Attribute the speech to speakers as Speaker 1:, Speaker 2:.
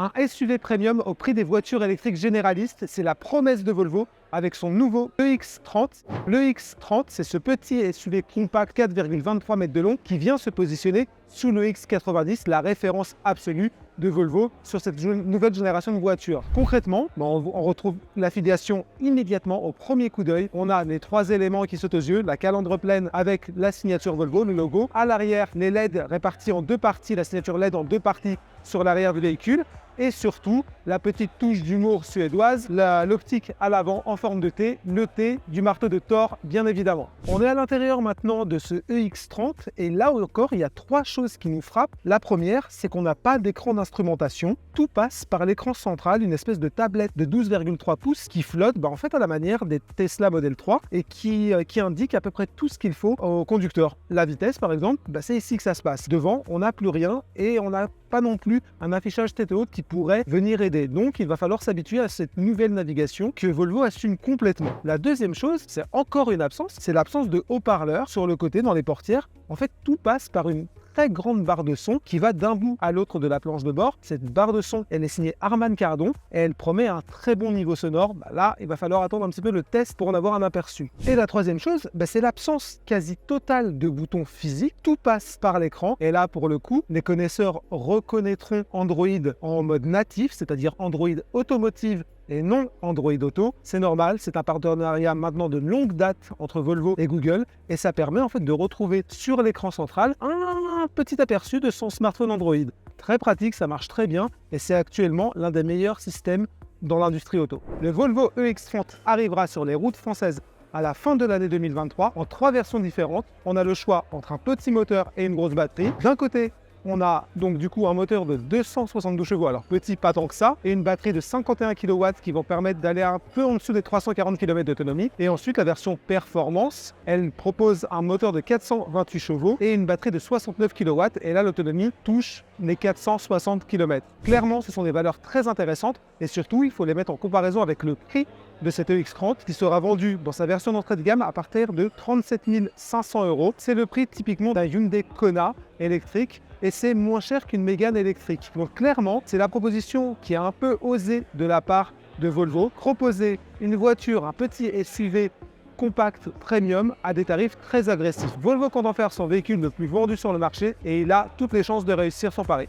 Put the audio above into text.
Speaker 1: Un SUV premium au prix des voitures électriques généralistes, c'est la promesse de Volvo avec son nouveau EX30. Le EX30, c'est ce petit SUV compact 4,23 mètres de long qui vient se positionner sous le X90, la référence absolue de Volvo sur cette nouvelle génération de voitures. Concrètement, on retrouve l'affiliation immédiatement au premier coup d'œil. On a les trois éléments qui sautent aux yeux, la calandre pleine avec la signature Volvo, le logo. À l'arrière, les LED répartis en deux parties, la signature LED en deux parties sur l'arrière du véhicule. Et surtout, la petite touche d'humour suédoise, l'optique à l'avant en forme de T, le T du marteau de Thor, bien évidemment. On est à l'intérieur maintenant de ce EX30 et là encore, il y a trois choses qui nous frappent. La première, c'est qu'on n'a pas d'écran d'instrumentation. Tout passe par l'écran central, une espèce de tablette de 12,3 pouces qui flotte en fait à la manière des Tesla Model 3 et qui indique à peu près tout ce qu'il faut au conducteur. La vitesse, par exemple, c'est ici que ça se passe. Devant, on n'a plus rien et on n'a pas non plus un affichage tête haute qui pourrait venir aider. Donc, il va falloir s'habituer à cette nouvelle navigation que Volvo assume complètement. La deuxième chose, c'est encore une absence, c'est l'absence de haut-parleurs sur le côté dans les portières. En fait, tout passe par une très grande barre de son qui va d'un bout à l'autre de la planche de bord. Cette barre de son, elle est signée Harman Kardon et elle promet un très bon niveau sonore. Là, il va falloir attendre un petit peu le test pour en avoir un aperçu. Et la troisième chose, c'est l'absence quasi totale de boutons physiques. Tout passe par l'écran. Et là, pour le coup, les connaisseurs reconnaîtront Android en mode natif, c'est-à-dire Android Automotive et non Android Auto. C'est normal, c'est un partenariat maintenant de longue date entre Volvo et Google et ça permet en fait de retrouver sur l'écran central un petit aperçu de son smartphone Android. Très pratique, ça marche très bien et c'est actuellement l'un des meilleurs systèmes dans l'industrie auto. Le Volvo EX30 arrivera sur les routes françaises à la fin de l'année 2023 en trois versions différentes. On a le choix entre un petit moteur et une grosse batterie. D'un côté, on a donc du coup un moteur de 272 chevaux, alors petit pas tant que ça, et une batterie de 51 kW qui vont permettre d'aller un peu en dessous des 340 km d'autonomie. Et ensuite la version performance, elle propose un moteur de 428 chevaux et une batterie de 69 kW et là l'autonomie touche les 460 km. Clairement ce sont des valeurs très intéressantes et surtout il faut les mettre en comparaison avec le prix de cette EX30 qui sera vendu dans sa version d'entrée de gamme à partir de 37 500 €. C'est le prix typiquement d'un Hyundai Kona électrique et c'est moins cher qu'une Mégane électrique. Donc clairement, c'est la proposition qui est un peu osée de la part de Volvo, proposer une voiture, un petit SUV compact premium à des tarifs très agressifs. Volvo compte en faire son véhicule le plus vendu sur le marché et il a toutes les chances de réussir son pari.